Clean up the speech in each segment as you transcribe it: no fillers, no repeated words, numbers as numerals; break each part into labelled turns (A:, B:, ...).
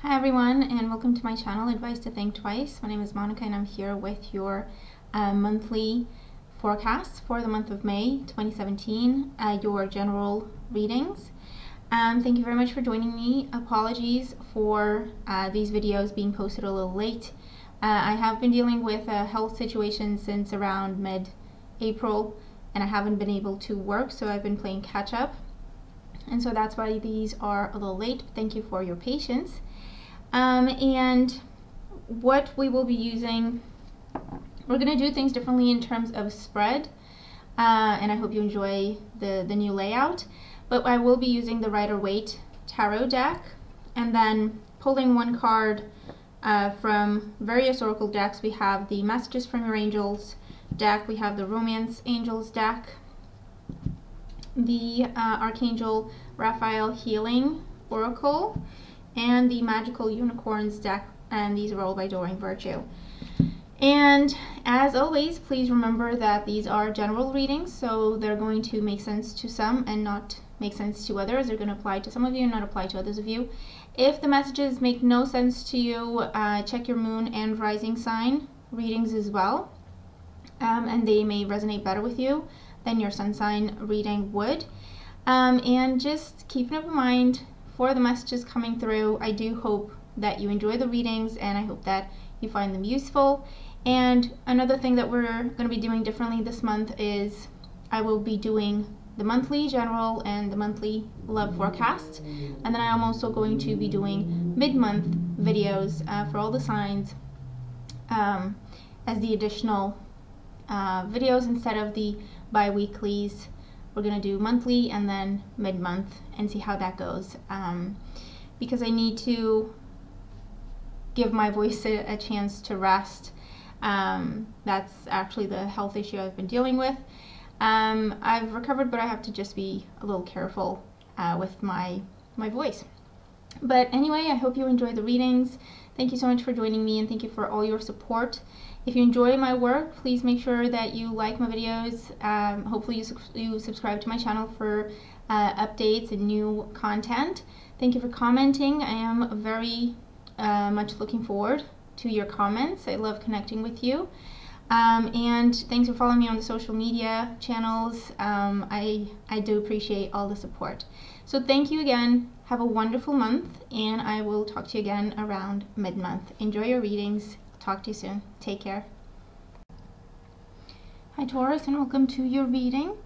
A: Hi everyone, and welcome to my channel, Advice to Think Twice. My name is Monica and I'm here with your monthly forecast for the month of May 2017, your general readings. Thank you very much for joining me. Apologies for these videos being posted a little late. I have been dealing with a health situation since around mid-April and I haven't been able to work, so I've been playing catch up. And so that's why these are a little late. Thank you for your patience. And what we will be using, we're going to do things differently in terms of spread, and I hope you enjoy the new layout. But I will be using the Rider-Waite tarot deck, and then pulling one card from various oracle decks. We have the Messages from Your Angels deck, we have the Romance Angels deck, the Archangel Raphael Healing Oracle, and the Magical Unicorns deck, and these are all by Doreen Virtue. And as always, please remember that these are general readings, so they're going to make sense to some and not make sense to others. They're going to apply to some of you and not apply to others of you. If the messages make no sense to you, check your moon and rising sign readings as well, and they may resonate better with you than your sun sign reading would. And just keep an open mind for the messages coming through. I do hope that you enjoy the readings and I hope that you find them useful. And another thing that we're going to be doing differently this month is I will be doing the monthly general and the monthly love forecast, and then I'm also going to be doing mid-month videos for all the signs as the additional videos instead of the bi-weeklies. We're going to do monthly and then mid-month and see how that goes, because I need to give my voice a chance to rest. That's actually the health issue I've been dealing with. I've recovered, but I have to just be a little careful with my voice. But anyway, I hope you enjoy the readings. Thank you so much for joining me, and thank you for all your support. If you enjoy my work, please make sure that you like my videos. Hopefully you subscribe to my channel for updates and new content. Thank you for commenting. I am very much looking forward to your comments. I love connecting with you. And thanks for following me on the social media channels. I do appreciate all the support. So thank you again. Have a wonderful month, and I will talk to you again around mid-month. Enjoy your readings. Talk to you soon. Take care. Hi Taurus, and welcome to your reading.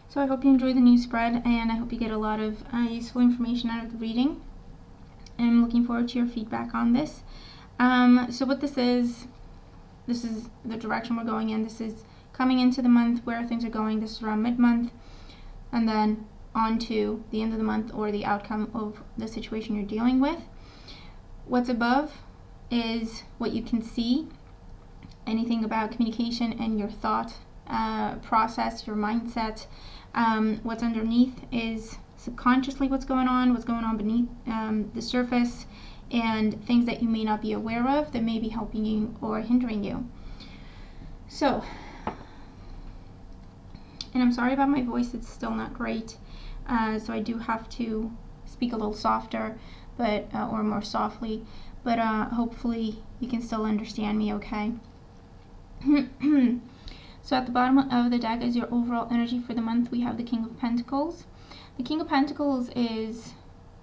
A: So I hope you enjoy the new spread, and I hope you get a lot of useful information out of the reading. And I'm looking forward to your feedback on this. So what this is the direction we're going in. This is coming into the month, where things are going. This is around mid-month, and then on to the end of the month, or the outcome of the situation you're dealing with. What's above is what you can see, anything about communication and your thought process, your mindset. What's underneath is subconsciously what's going on beneath the surface, and things that you may not be aware of that may be helping you or hindering you. So, and I'm sorry about my voice, it's still not great, so I do have to speak a little softer, but or more softly, but hopefully you can still understand me okay. So at the bottom of the deck is your overall energy for the month. We have the King of Pentacles. The King of Pentacles is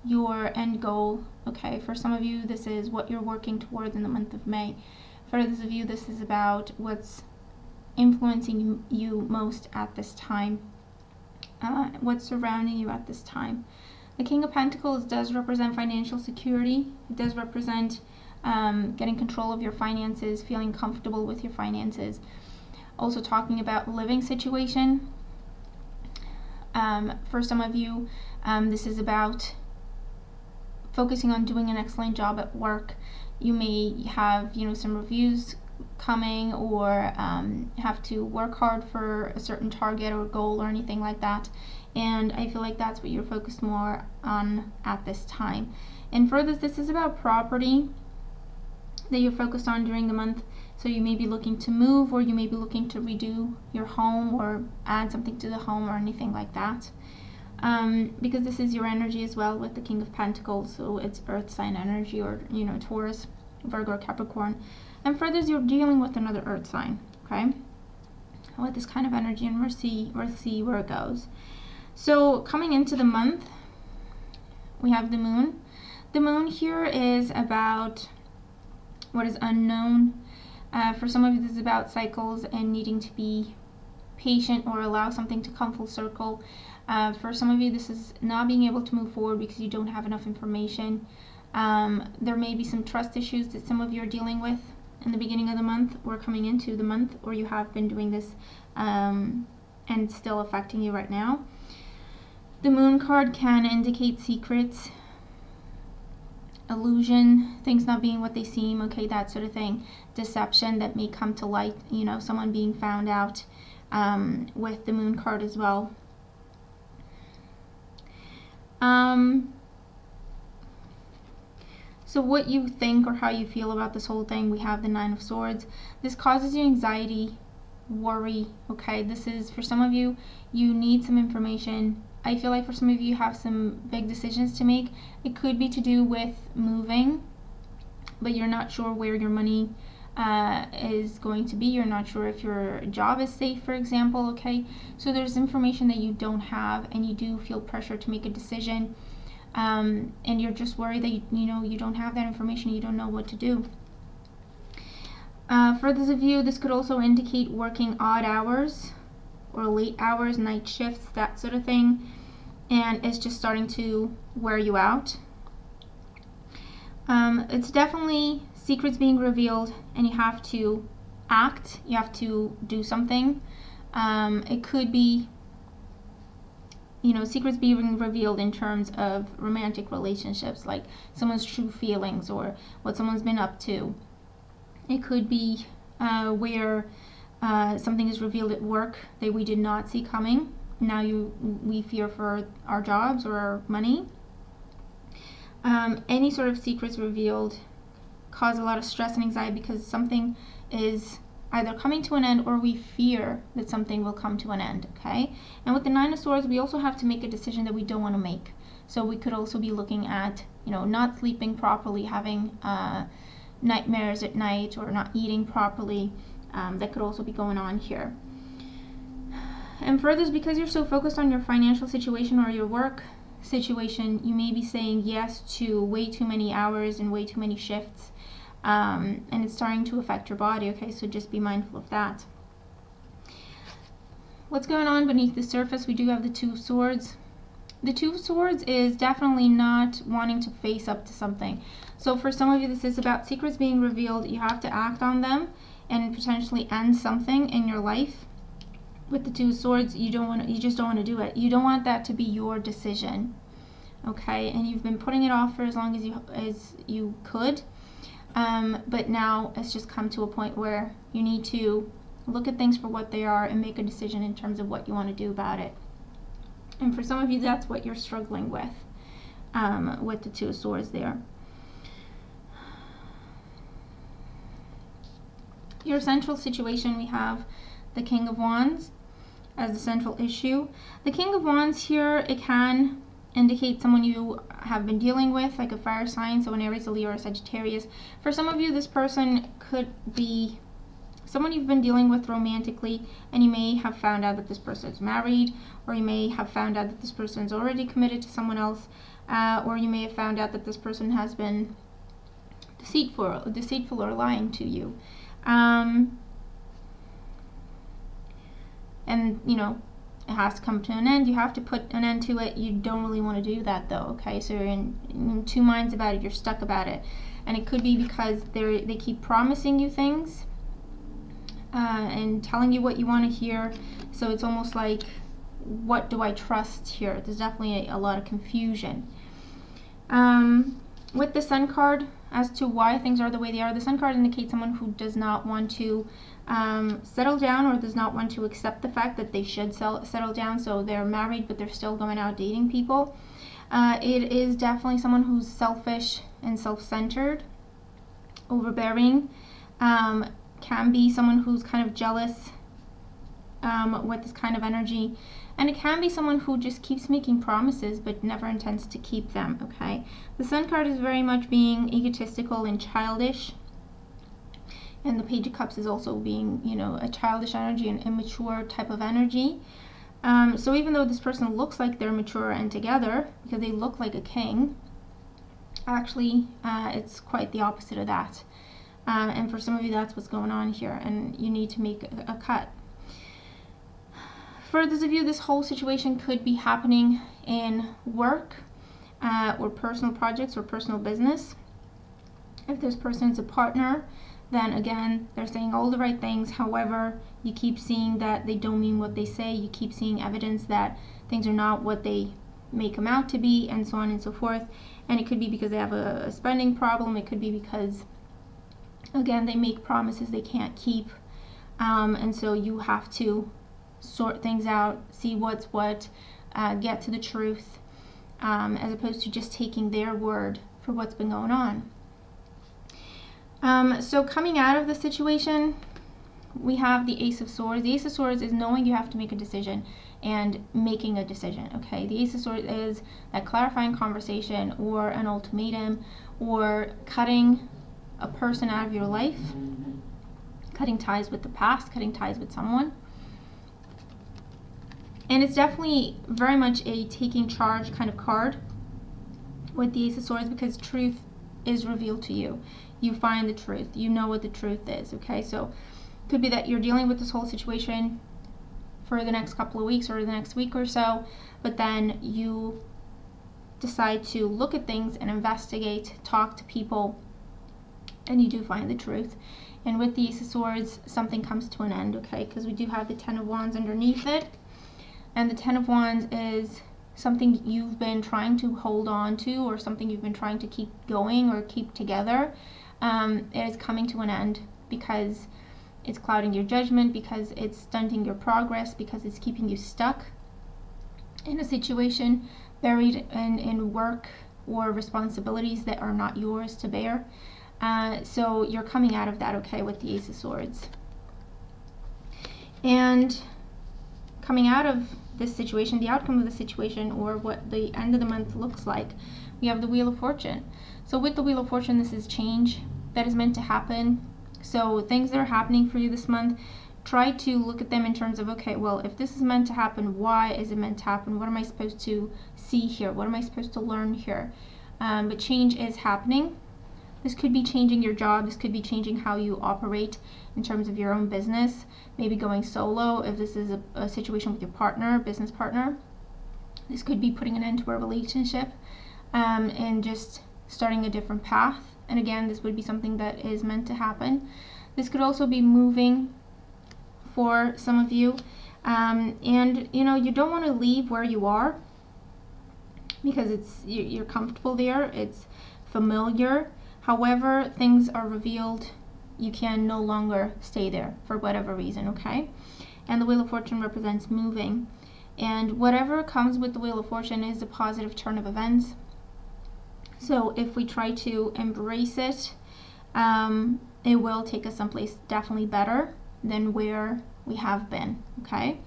A: your end goal. Okay, for some of you this is what you're working towards in the month of May. For others of you, this is about what's influencing you most at this time, what's surrounding you at this time. The King of Pentacles does represent financial security. It does represent getting control of your finances, feeling comfortable with your finances. Also talking about living situation. For some of you, this is about focusing on doing an excellent job at work. You may have, some reviews coming, or have to work hard for a certain target or goal or anything like that. And I feel like that's what you're focused more on at this time. And for this is about property that you're focused on during the month. So you may be looking to move, or you may be looking to redo your home or add something to the home or anything like that. because this is your energy as well with the King of Pentacles, so it's earth sign energy, or Taurus, Virgo, or Capricorn. And further, you're dealing with another earth sign, okay, with this kind of energy, and we'll see where it goes. So coming into the month, we have the moon. The moon here is about what is unknown. For some of you, this is about cycles and needing to be patient or allow something to come full circle. For some of you, this is not being able to move forward because you don't have enough information. There may be some trust issues that some of you are dealing with in the beginning of the month or coming into the month, or you have been doing this and it's still affecting you right now. The moon card can indicate secrets, illusion, things not being what they seem, okay, that sort of thing. Deception that may come to light, someone being found out with the moon card as well. So what you think or how you feel about this whole thing, we have the Nine of Swords. This causes you anxiety, worry, okay? This is, for some of you, you need some information. I feel like for some of you, you have some big decisions to make. It could be to do with moving, but you're not sure where your money is going to be. You're not sure if your job is safe, for example, okay? So there's information that you don't have, and you do feel pressure to make a decision, and you're just worried that you don't have that information, you don't know what to do. For those of you, this could also indicate working odd hours or late hours, night shifts, that sort of thing, and it's just starting to wear you out. It's definitely secrets being revealed, and you have to act, you have to do something. It could be, secrets being revealed in terms of romantic relationships, like someone's true feelings or what someone's been up to. It could be where something is revealed at work that we did not see coming. Now we fear for our jobs or our money. Any sort of secrets revealed cause a lot of stress and anxiety because something is either coming to an end, or we fear that something will come to an end, okay? And with the Nine of Swords, we also have to make a decision that we don't want to make. So we could also be looking at, not sleeping properly, having nightmares at night, or not eating properly. That could also be going on here. And for others, because you're so focused on your financial situation or your work situation, you may be saying yes to way too many hours and way too many shifts, and it's starting to affect your body, okay? So just be mindful of that. What's going on beneath the surface? We do have the Two of Swords. The Two of Swords is definitely not wanting to face up to something. So for some of you, this is about secrets being revealed. You have to act on them and potentially end something in your life. With the Two of Swords, you just don't want to do it. You don't want that to be your decision, okay? And you've been putting it off for as long as you could, but now it's just come to a point where you need to look at things for what they are and make a decision in terms of what you want to do about it. And for some of you, that's what you're struggling with the Two of Swords there. Your central situation, we have the King of Wands as the central issue. The King of Wands here, it can indicate someone you have been dealing with, like a fire sign, so an Aries, a Leo, or a Sagittarius. For some of you, this person could be someone you've been dealing with romantically, and you may have found out that this person is married, or you may have found out that this person is already committed to someone else, or you may have found out that this person has been deceitful or lying to you. And it has to come to an end. You have to put an end to it. You don't really want to do that though, okay? So you're in two minds about it. You're stuck about it, and it could be because they keep promising you things and telling you what you want to hear. So it's almost like, what do I trust here? There's definitely a lot of confusion. With the Sun card, as to why things are the way they are, the Sun card indicates someone who does not want to settle down, or does not want to accept the fact that they should settle down. So they're married, but they're still going out dating people. It is definitely someone who's selfish and self-centered, overbearing. Can be someone who's kind of jealous with this kind of energy. And it can be someone who just keeps making promises but never intends to keep them, okay? The Sun card is very much being egotistical and childish. And the Page of Cups is also being, you know, a childish energy, an immature type of energy. So even though this person looks like they're mature and together, because they look like a king, actually it's quite the opposite of that. And for some of you, that's what's going on here, and you need to make a cut. For those of you, this whole situation could be happening in work or personal projects or personal business. If this person is a partner, then again, they're saying all the right things. However, you keep seeing that they don't mean what they say. You keep seeing evidence that things are not what they make them out to be, and so on and so forth. And it could be because they have a spending problem. It could be because, again, they make promises they can't keep. And so you have to sort things out, see what's what, get to the truth, as opposed to just taking their word for what's been going on. So coming out of the situation, we have the Ace of Swords. The Ace of Swords is knowing you have to make a decision and making a decision, okay? The Ace of Swords is that clarifying conversation or an ultimatum or cutting a person out of your life, cutting ties with the past, cutting ties with someone. And it's definitely very much a taking charge kind of card with the Ace of Swords, because truth is revealed to you. You find the truth. You know what the truth is, okay? So it could be that you're dealing with this whole situation for the next couple of weeks or the next week or so, but then you decide to look at things and investigate, talk to people, and you do find the truth. And with the Ace of Swords, something comes to an end, okay? Because we do have the Ten of Wands underneath it. And the Ten of Wands is something you've been trying to hold on to, or something you've been trying to keep going or keep together. It is coming to an end because it's clouding your judgment, because it's stunting your progress, because it's keeping you stuck in a situation, buried in work or responsibilities that are not yours to bear. So you're coming out of that, okay, with the Ace of Swords. And coming out of this situation, the outcome of the situation, or what the end of the month looks like, we have the Wheel of Fortune. So with the Wheel of Fortune, this is change that is meant to happen. So things that are happening for you this month, try to look at them in terms of, okay, well, if this is meant to happen, why is it meant to happen? What am I supposed to see here? What am I supposed to learn here? But change is happening. This could be changing your job. This could be changing how you operate in terms of your own business. Maybe going solo if this is a situation with your partner, business partner. This could be putting an end to a relationship and just starting a different path. And again, this would be something that is meant to happen. This could also be moving for some of you. And you know, you don't want to leave where you are because you're comfortable there. It's familiar. However, things are revealed, you can no longer stay there for whatever reason, okay? And the Wheel of Fortune represents moving. And whatever comes with the Wheel of Fortune is a positive turn of events. So if we try to embrace it, it will take us someplace definitely better than where we have been, okay?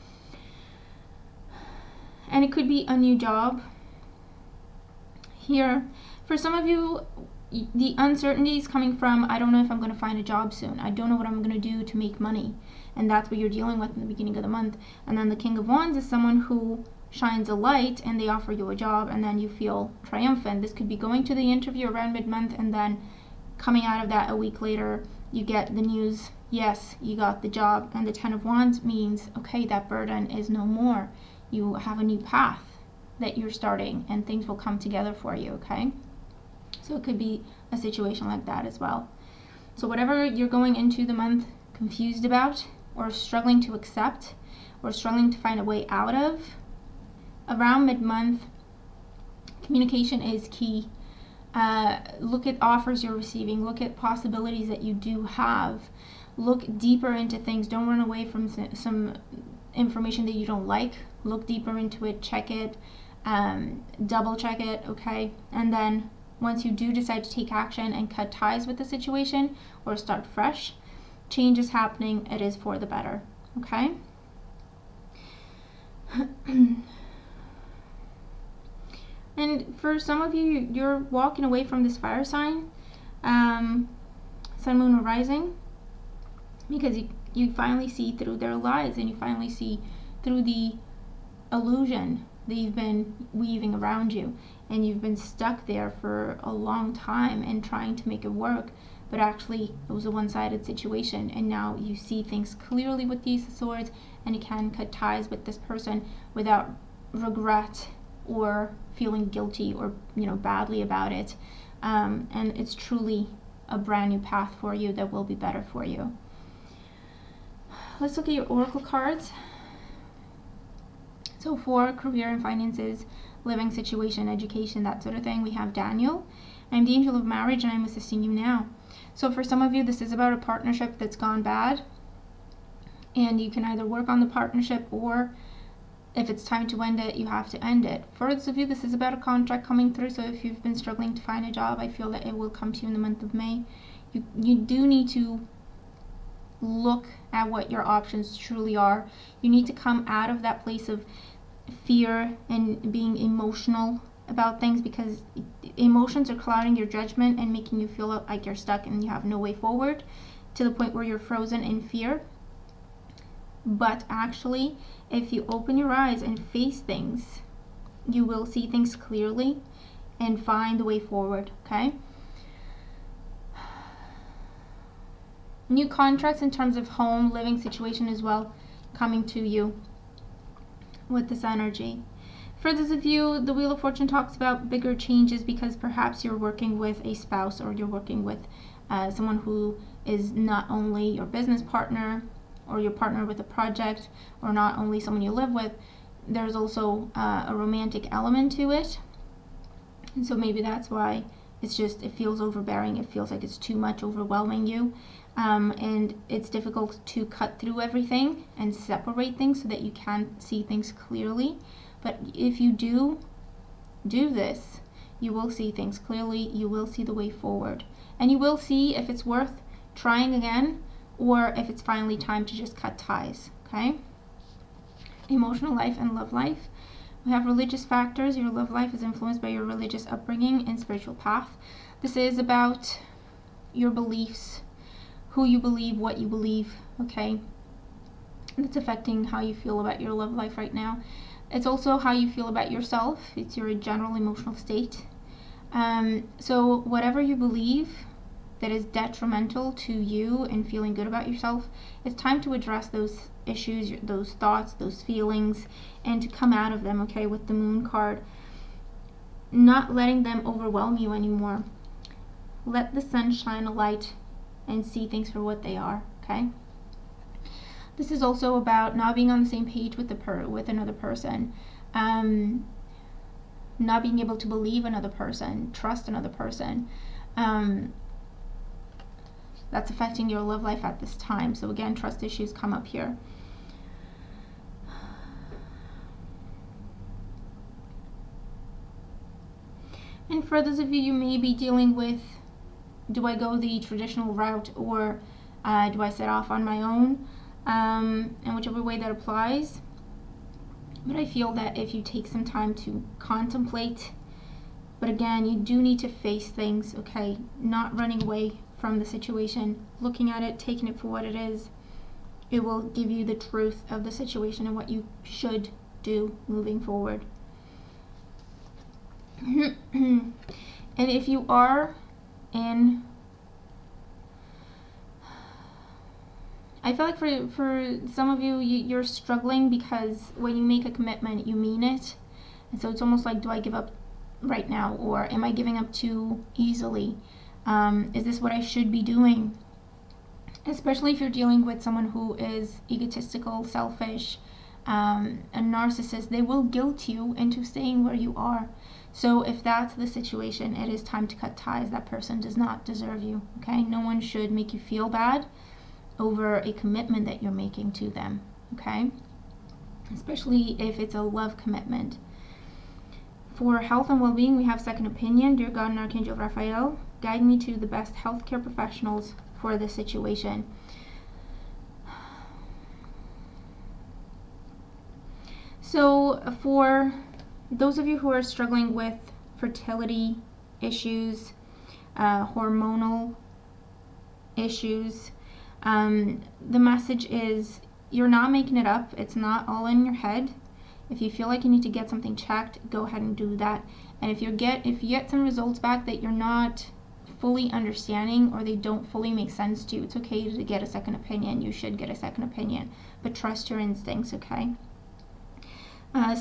A: And it could be a new job. Here, for some of you, the uncertainty is coming from, I don't know if I'm going to find a job soon. I don't know what I'm going to do to make money. And that's what you're dealing with in the beginning of the month. And then the King of Wands is someone who shines a light and they offer you a job and then you feel triumphant. This could be going to the interview around mid-month and then coming out of that a week later, you get the news, yes, you got the job. And the Ten of Wands means, okay, that burden is no more. You have a new path that you're starting and things will come together for you, okay? So it could be a situation like that as well. So whatever you're going into the month confused about or struggling to accept or struggling to find a way out of, around mid-month, communication is key. Look at offers you're receiving. Look at possibilities that you do have. Look deeper into things. Don't run away from some information that you don't like. Look deeper into it. Check it. Double check it, okay? And then once you do decide to take action and cut ties with the situation or start fresh, change is happening. It is for the better, okay? And for some of you, you're walking away from this fire sign, sun, moon, or rising, because you finally see through their lies, and you finally see through the illusion that you've been weaving around you, and you've been stuck there for a long time and trying to make it work, but actually it was a one-sided situation, and now you see things clearly with the Ace of Swords, and you can cut ties with this person without regret or feeling guilty or badly about it, and it's truly a brand new path for you that will be better for you. Let's look at your oracle cards. So for career and finances, living situation, education, that sort of thing, we have Daniel. I'm the angel of marriage, and I'm assisting you now. So for some of you, this is about a partnership that's gone bad, and you can either work on the partnership, or if it's time to end it, you have to end it. For those of you, this is about a contract coming through. So if you've been struggling to find a job, I feel that it will come to you in the month of May. You do need to look at what your options truly are. You need to come out of that place of fear and being emotional about things, because emotions are clouding your judgment and making you feel like you're stuck and you have no way forward, to the point where you're frozen in fear. But actually, if you open your eyes and face things, you will see things clearly and find the way forward, okay? New contracts in terms of home, living situation as well, coming to you with this energy. For those of you, the Wheel of Fortune talks about bigger changes, because perhaps you're working with a spouse, or you're working with someone who is not only your business partner or your partner with a project, or not only someone you live with. There's also a romantic element to it, and so maybe that's why it feels overbearing. It feels like it's too much, overwhelming you, and it's difficult to cut through everything and separate things so that you can see things clearly. But if you do this, you will see things clearly, you will see the way forward, and you will see if it's worth trying again, or if it's finally time to just cut ties, okay? Emotional life and love life. We have religious factors. Your love life is influenced by your religious upbringing and spiritual path. This is about your beliefs, who you believe, what you believe, okay? That's affecting how you feel about your love life right now. It's also how you feel about yourself. It's your general emotional state. So whatever you believe that is detrimental to you and feeling good about yourself, it's time to address those issues, those thoughts, those feelings, and to come out of them, okay, with the Moon card. Not letting them overwhelm you anymore. Let the sun shine a light and see things for what they are, okay? This is also about not being on the same page with another person, not being able to believe another person, trust another person. That's affecting your love life at this time. So again, trust issues come up here. And for those of you, you may be dealing with, do I go the traditional route, or do I set off on my own? And whichever way that applies. But I feel that if you take some time to contemplate, but again, you do need to face things, okay? Not running away from the situation, looking at it, taking it for what it is. It will give you the truth of the situation and what you should do moving forward. And if you are in, I feel like for some of you, you're struggling because when you make a commitment, you mean it. And so it's almost like, do I give up right now, or am I giving up too easily? Is this what I should be doing? Especially if you're dealing with someone who is egotistical, selfish, a narcissist, they will guilt you into staying where you are. So if that's the situation, it is time to cut ties. That person does not deserve you, okay? No one should make you feel bad over a commitment that you're making to them, okay? Especially if it's a love commitment. For health and well-being, we have second opinion. Dear God and Archangel Raphael, guide me to the best healthcare professionals for this situation. So for those of you who are struggling with fertility issues, hormonal issues, the message is you're not making it up. It's not all in your head. If you feel like you need to get something checked, go ahead and do that. And if you get some results back that you're not fully understanding or they don't fully make sense to you, it's okay to get a second opinion. You should get a second opinion, but trust your instincts, okay?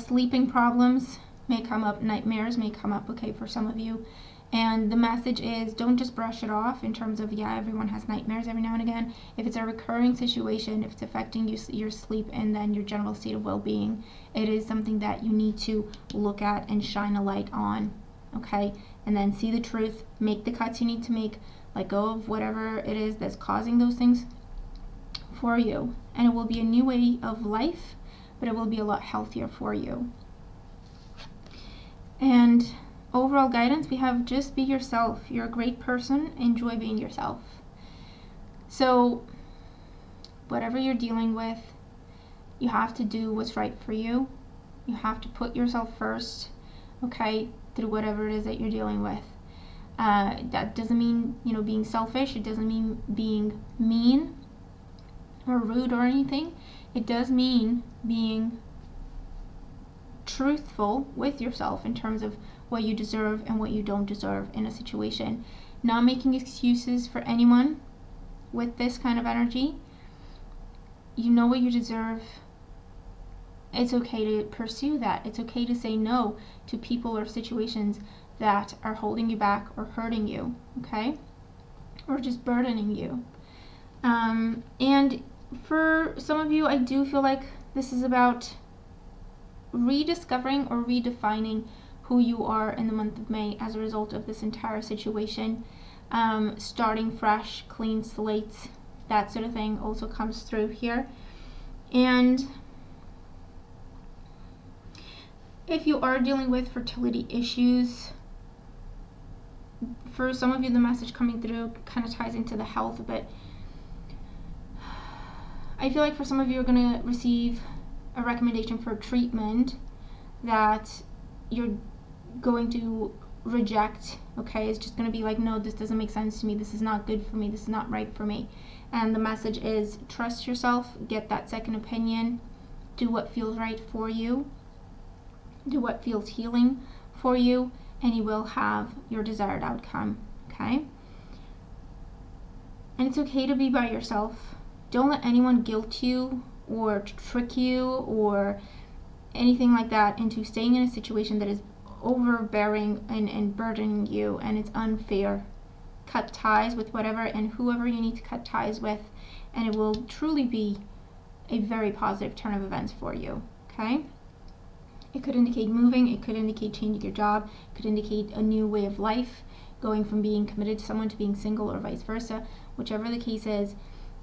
A: Sleeping problems may come up, nightmares may come up, okay, for some of you. And the message is, don't just brush it off in terms of, yeah, everyone has nightmares every now and again. If it's a recurring situation, if it's affecting you, your sleep and then your general state of well-being, it is something that you need to look at and shine a light on, okay? And then see the truth, make the cuts you need to make, let go of whatever it is that's causing those things for you. And it will be a new way of life, but it will be a lot healthier for you. And overall guidance, we have just be yourself. You're a great person. Enjoy being yourself. So whatever you're dealing with, you have to do what's right for you. You have to put yourself first, okay, through whatever it is that you're dealing with. That doesn't mean, you know, being selfish. It doesn't mean being mean or rude or anything. It does mean being truthful with yourself in terms of what you deserve and what you don't deserve in a situation. Not making excuses for anyone with this kind of energy. You know what you deserve. It's okay to pursue that. It's okay to say no to people or situations that are holding you back or hurting you, okay? Or just burdening you. And for some of you, I do feel like this is about rediscovering or redefining who you are in the month of May as a result of this entire situation. Starting fresh, clean slates, that sort of thing also comes through here. And if you are dealing with fertility issues, for some of you the message coming through kind of ties into the health a bit. I feel like for some of you, you're going to receive a recommendation for treatment that you're going to reject, okay? It's just going to be like, no, this doesn't make sense to me. This is not good for me. This is not right for me. And the message is trust yourself, get that second opinion, do what feels right for you, do what feels healing for you, and you will have your desired outcome, okay? And it's okay to be by yourself. Don't let anyone guilt you or trick you or anything like that into staying in a situation that is overbearing and burdening you, and it's unfair. Cut ties with whatever and whoever you need to cut ties with, and it will truly be a very positive turn of events for you, okay? It could indicate moving, it could indicate changing your job, it could indicate a new way of life, going from being committed to someone to being single or vice versa. Whichever the case is,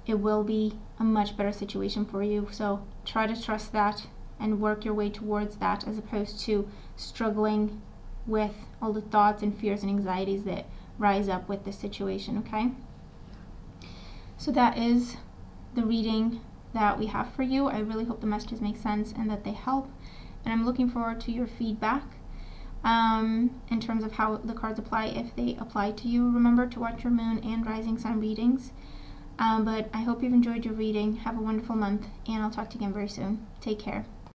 A: it will be a much better situation for you. So try to trust that and work your way towards that, as opposed to struggling with all the thoughts and fears and anxieties that rise up with this situation, okay? So that is the reading that we have for you. I really hope the messages make sense and that they help. And I'm looking forward to your feedback in terms of how the cards apply, if they apply to you. Remember to watch your moon and rising sun readings. But I hope you've enjoyed your reading. Have a wonderful month, and I'll talk to you again very soon. Take care.